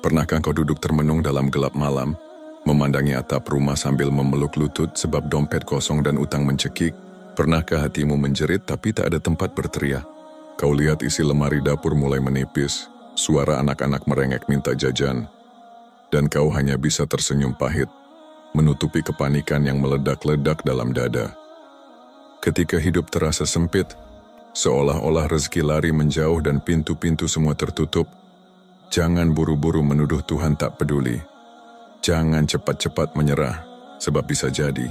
Pernahkah kau duduk termenung dalam gelap malam, memandangi atap rumah sambil memeluk lutut sebab dompet kosong dan utang mencekik? Pernahkah hatimu menjerit tapi tak ada tempat berteriak? Kau lihat isi lemari dapur mulai menipis, suara anak-anak merengek minta jajan, dan kau hanya bisa tersenyum pahit, menutupi kepanikan yang meledak-ledak dalam dada. Ketika hidup terasa sempit, seolah-olah rezeki lari menjauh dan pintu-pintu semua tertutup, jangan buru-buru menuduh Tuhan tak peduli. Jangan cepat-cepat menyerah, sebab bisa jadi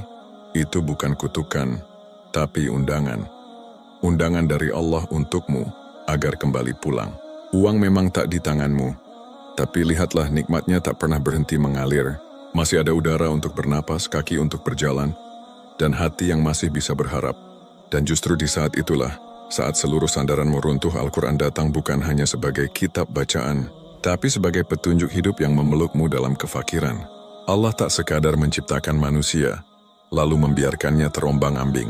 itu bukan kutukan, tapi undangan. Undangan dari Allah untukmu agar kembali pulang. Uang memang tak di tanganmu, tapi lihatlah nikmatnya tak pernah berhenti mengalir. Masih ada udara untuk bernapas, kaki untuk berjalan, dan hati yang masih bisa berharap. Dan justru di saat itulah, saat seluruh sandaranmu runtuh, Al-Quran datang bukan hanya sebagai kitab bacaan, tapi sebagai petunjuk hidup yang memelukmu dalam kefakiran. Allah tak sekadar menciptakan manusia, lalu membiarkannya terombang-ambing.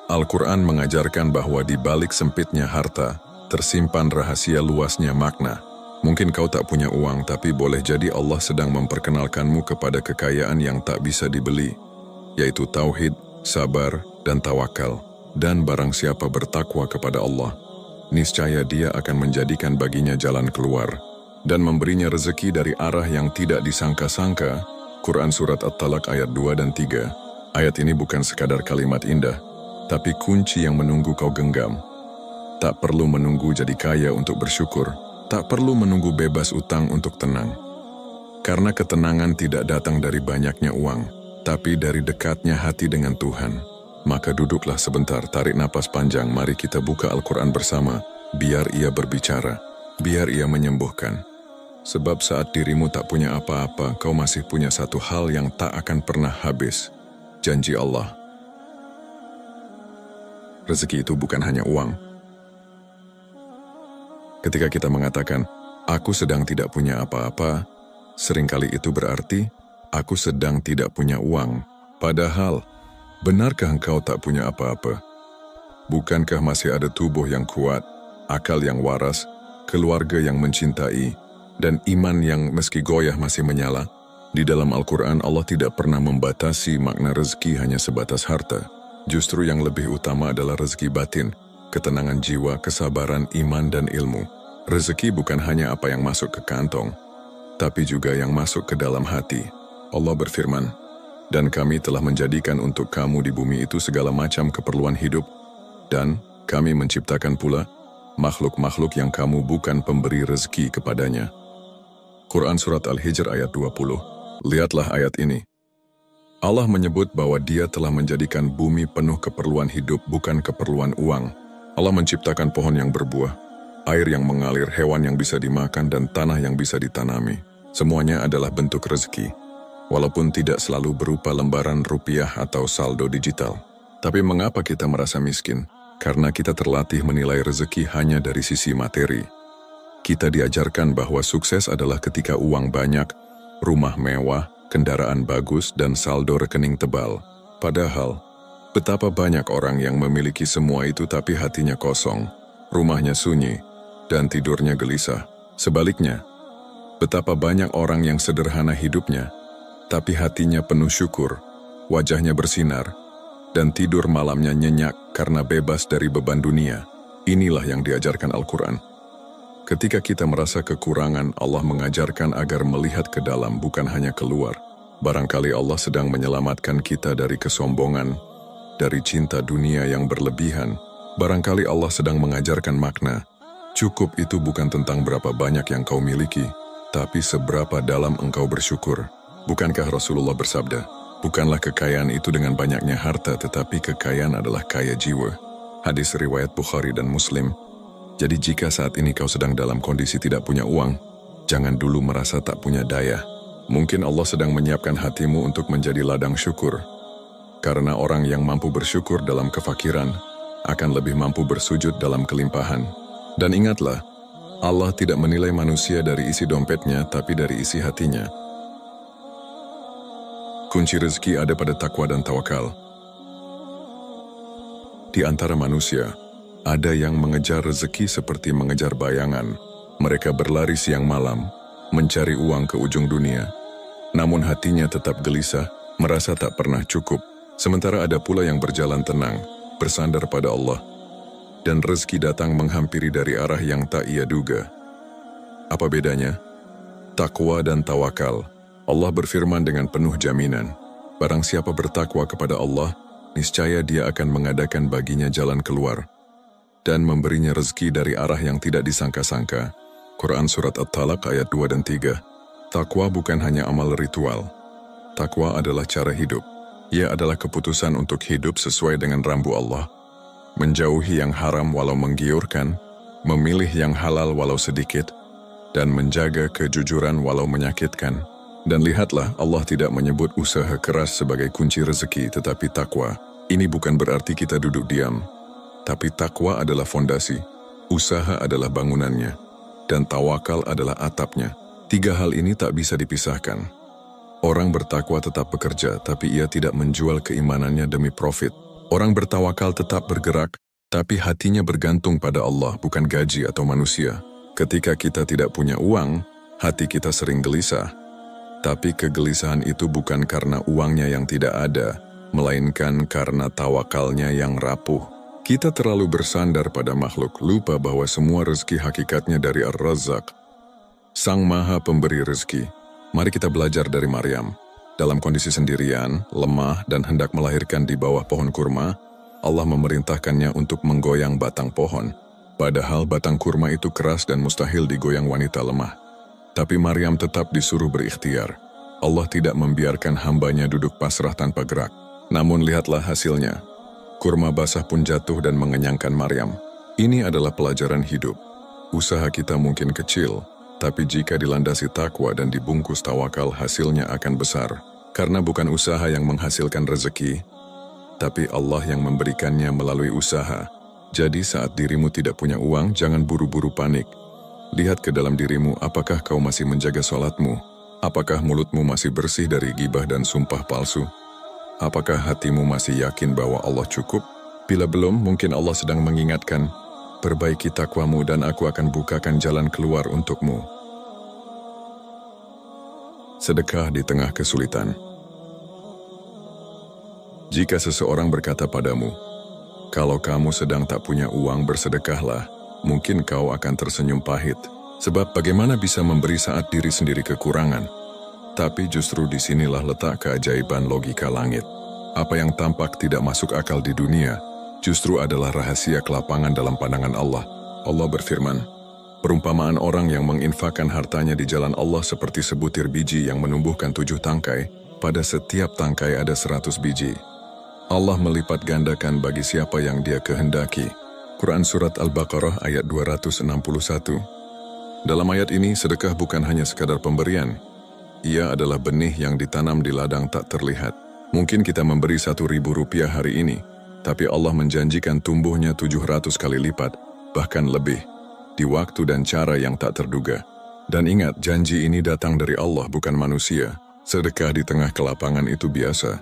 Al-Quran mengajarkan bahwa di balik sempitnya harta, tersimpan rahasia luasnya makna. Mungkin kau tak punya uang, tapi boleh jadi Allah sedang memperkenalkanmu kepada kekayaan yang tak bisa dibeli, yaitu tauhid, sabar, dan tawakal. Dan barang siapa bertakwa kepada Allah, niscaya Dia akan menjadikan baginya jalan keluar dan memberinya rezeki dari arah yang tidak disangka-sangka. Quran Surat At-Talaq ayat 2 dan 3. Ayat ini bukan sekadar kalimat indah, tapi kunci yang menunggu kau genggam. Tak perlu menunggu jadi kaya untuk bersyukur, tak perlu menunggu bebas utang untuk tenang. Karena ketenangan tidak datang dari banyaknya uang, tapi dari dekatnya hati dengan Tuhan. Maka duduklah sebentar, tarik napas panjang, mari kita buka Al-Quran bersama, biar ia berbicara, biar ia menyembuhkan. Sebab saat dirimu tak punya apa-apa, kau masih punya satu hal yang tak akan pernah habis, janji Allah. Rezeki itu bukan hanya uang. Ketika kita mengatakan, aku sedang tidak punya apa-apa, seringkali itu berarti, aku sedang tidak punya uang. Padahal, benarkah engkau tak punya apa-apa? Bukankah masih ada tubuh yang kuat, akal yang waras, keluarga yang mencintai, dan iman yang meski goyah masih menyala? Di dalam Al-Quran, Allah tidak pernah membatasi makna rezeki hanya sebatas harta. Justru yang lebih utama adalah rezeki batin, ketenangan jiwa, kesabaran, iman, dan ilmu. Rezeki bukan hanya apa yang masuk ke kantong, tapi juga yang masuk ke dalam hati. Allah berfirman, dan kami telah menjadikan untuk kamu di bumi itu segala macam keperluan hidup, dan kami menciptakan pula makhluk-makhluk yang kamu bukan pemberi rezeki kepadanya. Quran Surat Al-Hijr ayat 20. Lihatlah ayat ini. Allah menyebut bahwa Dia telah menjadikan bumi penuh keperluan hidup, bukan keperluan uang. Allah menciptakan pohon yang berbuah, air yang mengalir, hewan yang bisa dimakan, dan tanah yang bisa ditanami. Semuanya adalah bentuk rezeki, walaupun tidak selalu berupa lembaran rupiah atau saldo digital. Tapi mengapa kita merasa miskin? Karena kita terlatih menilai rezeki hanya dari sisi materi. Kita diajarkan bahwa sukses adalah ketika uang banyak, rumah mewah, kendaraan bagus, dan saldo rekening tebal. Padahal, betapa banyak orang yang memiliki semua itu tapi hatinya kosong, rumahnya sunyi, dan tidurnya gelisah. Sebaliknya, betapa banyak orang yang sederhana hidupnya, tapi hatinya penuh syukur, wajahnya bersinar, dan tidur malamnya nyenyak karena bebas dari beban dunia. Inilah yang diajarkan Al-Quran. Ketika kita merasa kekurangan, Allah mengajarkan agar melihat ke dalam, bukan hanya keluar. Barangkali Allah sedang menyelamatkan kita dari kesombongan, dari cinta dunia yang berlebihan. Barangkali Allah sedang mengajarkan makna, cukup itu bukan tentang berapa banyak yang kau miliki, tapi seberapa dalam engkau bersyukur. Bukankah Rasulullah bersabda, bukanlah kekayaan itu dengan banyaknya harta, tetapi kekayaan adalah kaya jiwa. Hadis riwayat Bukhari dan Muslim. Jadi jika saat ini kau sedang dalam kondisi tidak punya uang, jangan dulu merasa tak punya daya. Mungkin Allah sedang menyiapkan hatimu untuk menjadi ladang syukur. Karena orang yang mampu bersyukur dalam kefakiran, akan lebih mampu bersujud dalam kelimpahan. Dan ingatlah, Allah tidak menilai manusia dari isi dompetnya, tapi dari isi hatinya. Kunci rezeki ada pada takwa dan tawakal. Di antara manusia, ada yang mengejar rezeki seperti mengejar bayangan. Mereka berlari siang malam, mencari uang ke ujung dunia. Namun hatinya tetap gelisah, merasa tak pernah cukup. Sementara ada pula yang berjalan tenang, bersandar pada Allah, dan rezeki datang menghampiri dari arah yang tak ia duga. Apa bedanya? Takwa dan tawakal. Allah berfirman dengan penuh jaminan, barang siapa bertakwa kepada Allah, niscaya dia akan mengadakan baginya jalan keluar dan memberinya rezeki dari arah yang tidak disangka-sangka. Quran Surat At-Talaq ayat 2 dan 3. Takwa bukan hanya amal ritual. Takwa adalah cara hidup. Ia adalah keputusan untuk hidup sesuai dengan rambu Allah. Menjauhi yang haram walau menggiurkan, memilih yang halal walau sedikit, dan menjaga kejujuran walau menyakitkan. Dan lihatlah, Allah tidak menyebut usaha keras sebagai kunci rezeki, tetapi takwa. Ini bukan berarti kita duduk diam, tapi takwa adalah fondasi, usaha adalah bangunannya, dan tawakal adalah atapnya. 3 hal ini tak bisa dipisahkan. Orang bertakwa tetap bekerja, tapi ia tidak menjual keimanannya demi profit. Orang bertawakal tetap bergerak, tapi hatinya bergantung pada Allah, bukan gaji atau manusia. Ketika kita tidak punya uang, hati kita sering gelisah. Tapi kegelisahan itu bukan karena uangnya yang tidak ada, melainkan karena tawakalnya yang rapuh. Kita terlalu bersandar pada makhluk, lupa bahwa semua rezeki hakikatnya dari Ar-Razzaq, Sang Maha Pemberi rezeki. Mari kita belajar dari Maryam. Dalam kondisi sendirian, lemah, dan hendak melahirkan di bawah pohon kurma, Allah memerintahkannya untuk menggoyang batang pohon. Padahal batang kurma itu keras dan mustahil digoyang wanita lemah. Tapi Maryam tetap disuruh berikhtiar. Allah tidak membiarkan hambanya duduk pasrah tanpa gerak. Namun lihatlah hasilnya. Kurma basah pun jatuh dan mengenyangkan Maryam. Ini adalah pelajaran hidup. Usaha kita mungkin kecil, tapi jika dilandasi takwa dan dibungkus tawakal, hasilnya akan besar. Karena bukan usaha yang menghasilkan rezeki, tapi Allah yang memberikannya melalui usaha. Jadi saat dirimu tidak punya uang, jangan buru-buru panik. Lihat ke dalam dirimu, apakah kau masih menjaga sholatmu? Apakah mulutmu masih bersih dari gibah dan sumpah palsu? Apakah hatimu masih yakin bahwa Allah cukup? Bila belum, mungkin Allah sedang mengingatkan, perbaiki takwamu dan aku akan bukakan jalan keluar untukmu. Sedekah di tengah kesulitan. Jika seseorang berkata padamu, kalau kamu sedang tak punya uang, bersedekahlah, mungkin kau akan tersenyum pahit. Sebab bagaimana bisa memberi saat diri sendiri kekurangan? Tapi justru disinilah letak keajaiban logika langit. Apa yang tampak tidak masuk akal di dunia, justru adalah rahasia kelapangan dalam pandangan Allah. Allah berfirman, perumpamaan orang yang menginfakkan hartanya di jalan Allah seperti sebutir biji yang menumbuhkan 7 tangkai, pada setiap tangkai ada 100 biji. Allah melipat gandakan bagi siapa yang Dia kehendaki. Quran Surat Al-Baqarah ayat 261. Dalam ayat ini, sedekah bukan hanya sekadar pemberian. Ia adalah benih yang ditanam di ladang tak terlihat. Mungkin kita memberi Rp1.000 hari ini, tapi Allah menjanjikan tumbuhnya 700 kali lipat, bahkan lebih, di waktu dan cara yang tak terduga. Dan ingat, janji ini datang dari Allah, bukan manusia. Sedekah di tengah kelapangan itu biasa.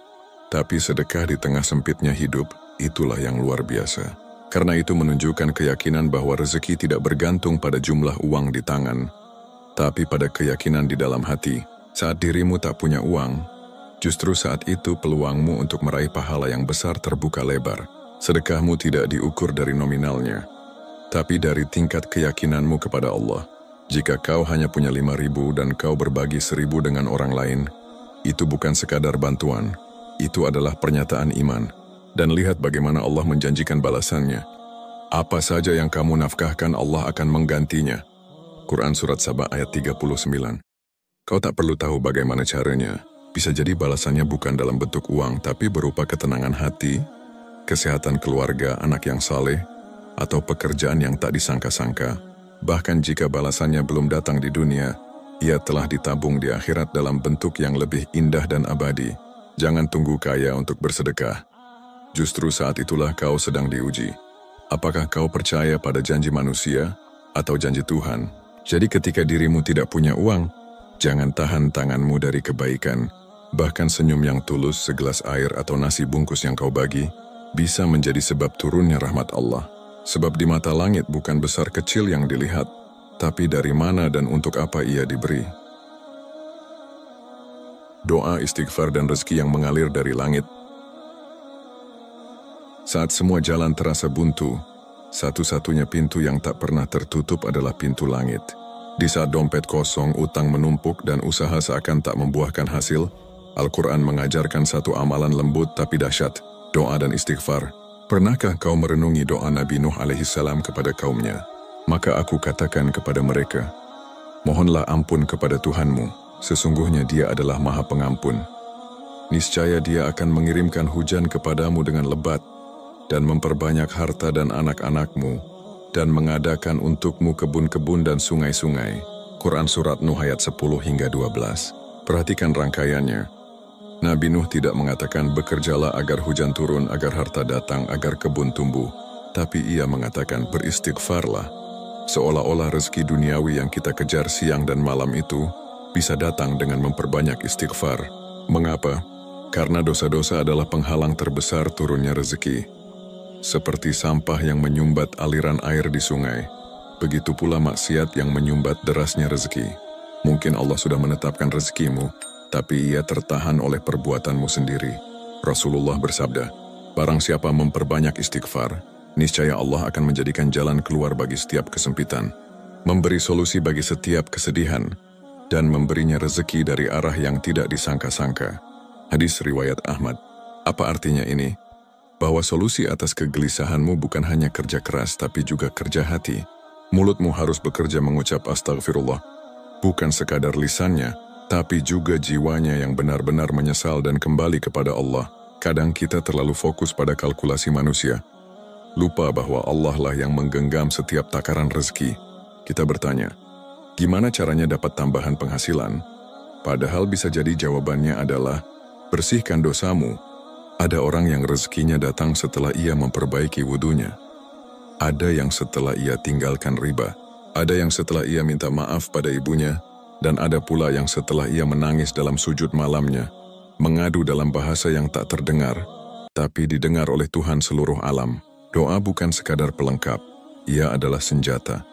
Tapi sedekah di tengah sempitnya hidup, itulah yang luar biasa. Karena itu menunjukkan keyakinan bahwa rezeki tidak bergantung pada jumlah uang di tangan, tapi pada keyakinan di dalam hati. Saat dirimu tak punya uang, justru saat itu peluangmu untuk meraih pahala yang besar terbuka lebar. Sedekahmu tidak diukur dari nominalnya, tapi dari tingkat keyakinanmu kepada Allah. Jika kau hanya punya 5.000 dan kau berbagi 1.000 dengan orang lain, itu bukan sekadar bantuan. Itu adalah pernyataan iman. Dan lihat bagaimana Allah menjanjikan balasannya. Apa saja yang kamu nafkahkan, Allah akan menggantinya. Quran Surat Saba ayat 39. Kau tak perlu tahu bagaimana caranya. Bisa jadi balasannya bukan dalam bentuk uang, tapi berupa ketenangan hati, kesehatan keluarga, anak yang saleh, atau pekerjaan yang tak disangka-sangka. Bahkan jika balasannya belum datang di dunia, ia telah ditabung di akhirat dalam bentuk yang lebih indah dan abadi. Jangan tunggu kaya untuk bersedekah. Justru saat itulah kau sedang diuji. Apakah kau percaya pada janji manusia atau janji Tuhan? Jadi ketika dirimu tidak punya uang, jangan tahan tanganmu dari kebaikan. Bahkan senyum yang tulus, segelas air atau nasi bungkus yang kau bagi, bisa menjadi sebab turunnya rahmat Allah. Sebab di mata langit bukan besar kecil yang dilihat, Tapi dari mana dan untuk apa ia diberi? Doa, istighfar, dan rezeki yang mengalir dari langit. Saat semua jalan terasa buntu, satu-satunya pintu yang tak pernah tertutup adalah pintu langit. Di saat dompet kosong, utang menumpuk, dan usaha seakan tak membuahkan hasil, Al-Quran mengajarkan satu amalan lembut tapi dahsyat, doa dan istighfar. Pernahkah kau merenungi doa Nabi Nuh alaihissalam kepada kaumnya? Maka aku katakan kepada mereka, mohonlah ampun kepada Tuhanmu, sesungguhnya Dia adalah Maha Pengampun. Niscaya Dia akan mengirimkan hujan kepadamu dengan lebat, dan memperbanyak harta dan anak-anakmu, dan mengadakan untukmu kebun-kebun dan sungai-sungai. Quran Surat Nuh ayat 10 hingga 12. Perhatikan rangkaiannya. Nabi Nuh tidak mengatakan bekerjalah agar hujan turun, agar harta datang, agar kebun tumbuh. Tapi ia mengatakan beristighfarlah. Seolah-olah rezeki duniawi yang kita kejar siang dan malam itu bisa datang dengan memperbanyak istighfar. Mengapa? Karena dosa-dosa adalah penghalang terbesar turunnya rezeki. Seperti sampah yang menyumbat aliran air di sungai, begitu pula maksiat yang menyumbat derasnya rezeki. Mungkin Allah sudah menetapkan rezekimu, tapi ia tertahan oleh perbuatanmu sendiri. Rasulullah bersabda, barang siapa memperbanyak istighfar, niscaya Allah akan menjadikan jalan keluar bagi setiap kesempitan, memberi solusi bagi setiap kesedihan, dan memberinya rezeki dari arah yang tidak disangka-sangka. Hadis riwayat Ahmad. Apa artinya ini? Bahwa solusi atas kegelisahanmu bukan hanya kerja keras tapi juga kerja hati. Mulutmu harus bekerja mengucap astagfirullah, bukan sekadar lisannya, tapi juga jiwanya yang benar-benar menyesal dan kembali kepada Allah. Kadang kita terlalu fokus pada kalkulasi manusia, lupa bahwa Allah lah yang menggenggam setiap takaran rezeki. Kita bertanya, gimana caranya dapat tambahan penghasilan? Padahal bisa jadi jawabannya adalah, bersihkan dosamu. Ada orang yang rezekinya datang setelah ia memperbaiki wudunya. Ada yang setelah ia tinggalkan riba. Ada yang setelah ia minta maaf pada ibunya. Dan ada pula yang setelah ia menangis dalam sujud malamnya, mengadu dalam bahasa yang tak terdengar, tapi didengar oleh Tuhan seluruh alam. Doa bukan sekadar pelengkap, ia adalah senjata.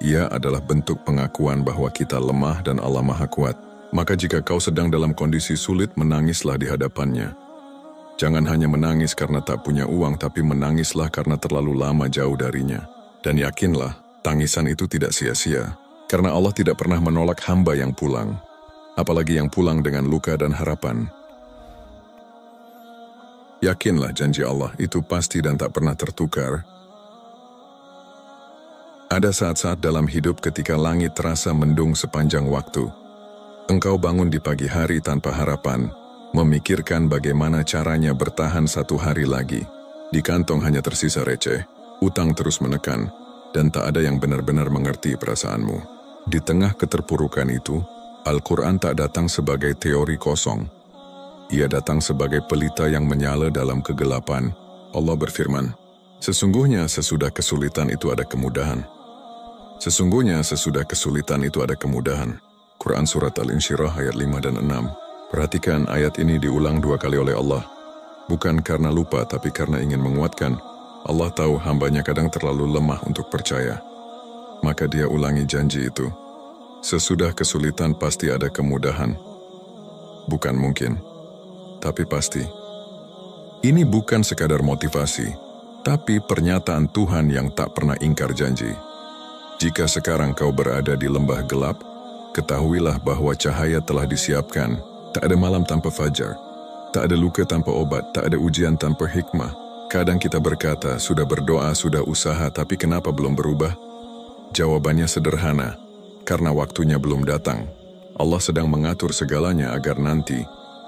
Ia adalah bentuk pengakuan bahwa kita lemah dan Allah Maha Kuat. Maka jika kau sedang dalam kondisi sulit, menangislah di hadapannya. Jangan hanya menangis karena tak punya uang, tapi menangislah karena terlalu lama jauh darinya. Dan yakinlah, tangisan itu tidak sia-sia. Karena Allah tidak pernah menolak hamba yang pulang, apalagi yang pulang dengan luka dan harapan. Yakinlah janji Allah itu pasti dan tak pernah tertukar. Ada saat-saat dalam hidup ketika langit terasa mendung sepanjang waktu. Engkau bangun di pagi hari tanpa harapan, memikirkan bagaimana caranya bertahan satu hari lagi. Di kantong hanya tersisa receh, utang terus menekan, dan tak ada yang benar-benar mengerti perasaanmu. Di tengah keterpurukan itu, Al-Quran tak datang sebagai teori kosong. Ia datang sebagai pelita yang menyala dalam kegelapan. Allah berfirman, sesungguhnya sesudah kesulitan itu ada kemudahan. Sesungguhnya sesudah kesulitan itu ada kemudahan. Quran Surat Al-Insyirah ayat 5 dan 6. Perhatikan ayat ini diulang 2 kali oleh Allah. Bukan karena lupa, tapi karena ingin menguatkan. Allah tahu hambanya kadang terlalu lemah untuk percaya. Maka dia ulangi janji itu. Sesudah kesulitan pasti ada kemudahan. Bukan mungkin, tapi pasti. Ini bukan sekadar motivasi, tapi pernyataan Tuhan yang tak pernah ingkar janji. Jika sekarang kau berada di lembah gelap, ketahuilah bahwa cahaya telah disiapkan. Tak ada malam tanpa fajar, tak ada luka tanpa obat, tak ada ujian tanpa hikmah. Kadang kita berkata, sudah berdoa, sudah usaha, tapi kenapa belum berubah? Jawabannya sederhana, karena waktunya belum datang. Allah sedang mengatur segalanya agar nanti,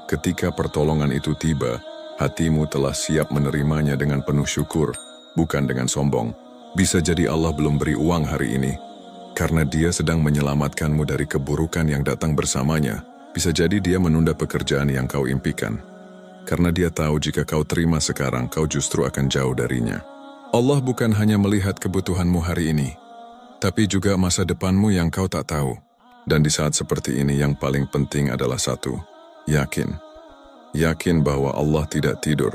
ketika pertolongan itu tiba, hatimu telah siap menerimanya dengan penuh syukur, bukan dengan sombong. Bisa jadi Allah belum beri uang hari ini, karena Dia sedang menyelamatkanmu dari keburukan yang datang bersamanya. Bisa jadi Dia menunda pekerjaan yang kau impikan, karena Dia tahu jika kau terima sekarang, kau justru akan jauh darinya. Allah bukan hanya melihat kebutuhanmu hari ini, tapi juga masa depanmu yang kau tak tahu. Dan di saat seperti ini yang paling penting adalah satu, yakin. Yakin bahwa Allah tidak tidur.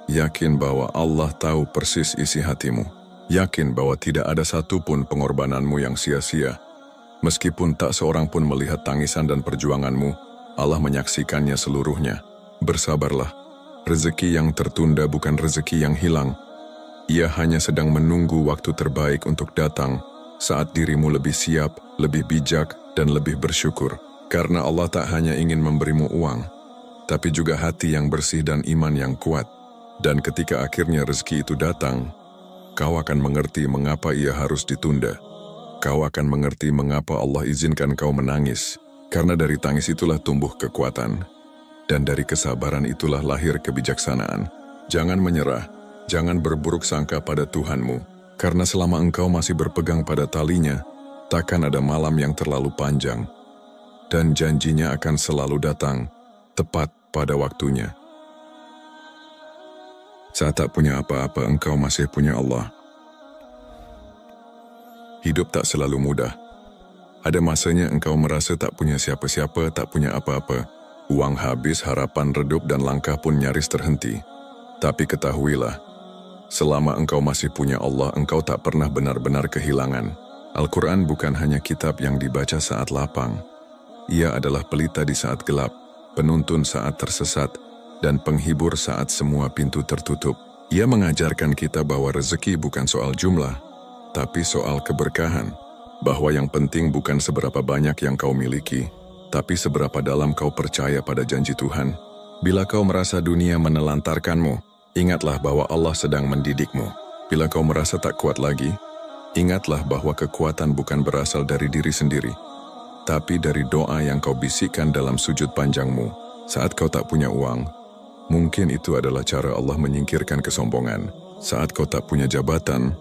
Yakin bahwa Allah tahu persis isi hatimu. Yakin bahwa tidak ada satupun pengorbananmu yang sia-sia. Meskipun tak seorang pun melihat tangisan dan perjuanganmu, Allah menyaksikannya seluruhnya. Bersabarlah. Rezeki yang tertunda bukan rezeki yang hilang. Ia hanya sedang menunggu waktu terbaik untuk datang, saat dirimu lebih siap, lebih bijak, dan lebih bersyukur. Karena Allah tak hanya ingin memberimu uang, tapi juga hati yang bersih dan iman yang kuat. Dan ketika akhirnya rezeki itu datang, kau akan mengerti mengapa ia harus ditunda. Kau akan mengerti mengapa Allah izinkan kau menangis, karena dari tangis itulah tumbuh kekuatan. Dan dari kesabaran itulah lahir kebijaksanaan. Jangan menyerah, jangan berburuk sangka pada Tuhanmu, karena selama engkau masih berpegang pada talinya, takkan ada malam yang terlalu panjang. Dan janjinya akan selalu datang, tepat pada waktunya. Saat tak punya apa-apa, engkau masih punya Allah. Hidup tak selalu mudah. Ada masanya engkau merasa tak punya siapa-siapa, tak punya apa-apa. Uang habis, harapan redup, dan langkah pun nyaris terhenti. Tapi ketahuilah, selama engkau masih punya Allah, engkau tak pernah benar-benar kehilangan. Al-Quran bukan hanya kitab yang dibaca saat lapang. Ia adalah pelita di saat gelap, penuntun saat tersesat, dan penghibur saat semua pintu tertutup. Ia mengajarkan kita bahwa rezeki bukan soal jumlah, tapi soal keberkahan. Bahwa yang penting bukan seberapa banyak yang kau miliki, tapi seberapa dalam kau percaya pada janji Tuhan. Bila kau merasa dunia menelantarkanmu, ingatlah bahwa Allah sedang mendidikmu. Bila kau merasa tak kuat lagi, ingatlah bahwa kekuatan bukan berasal dari diri sendiri, tapi dari doa yang kau bisikkan dalam sujud panjangmu. Saat kau tak punya uang, mungkin itu adalah cara Allah menyingkirkan kesombongan. Saat kau tak punya jabatan,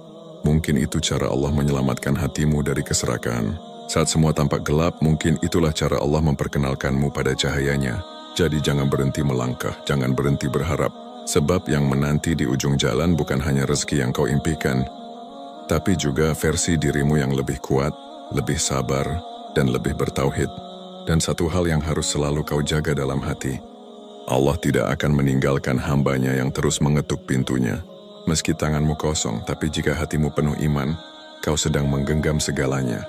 mungkin itu cara Allah menyelamatkan hatimu dari keserakahan. Saat semua tampak gelap, mungkin itulah cara Allah memperkenalkanmu pada cahayanya. Jadi jangan berhenti melangkah, jangan berhenti berharap. Sebab yang menanti di ujung jalan bukan hanya rezeki yang kau impikan, tapi juga versi dirimu yang lebih kuat, lebih sabar, dan lebih bertauhid. Dan satu hal yang harus selalu kau jaga dalam hati, Allah tidak akan meninggalkan hambanya yang terus mengetuk pintunya. Meski tanganmu kosong, tapi jika hatimu penuh iman, kau sedang menggenggam segalanya.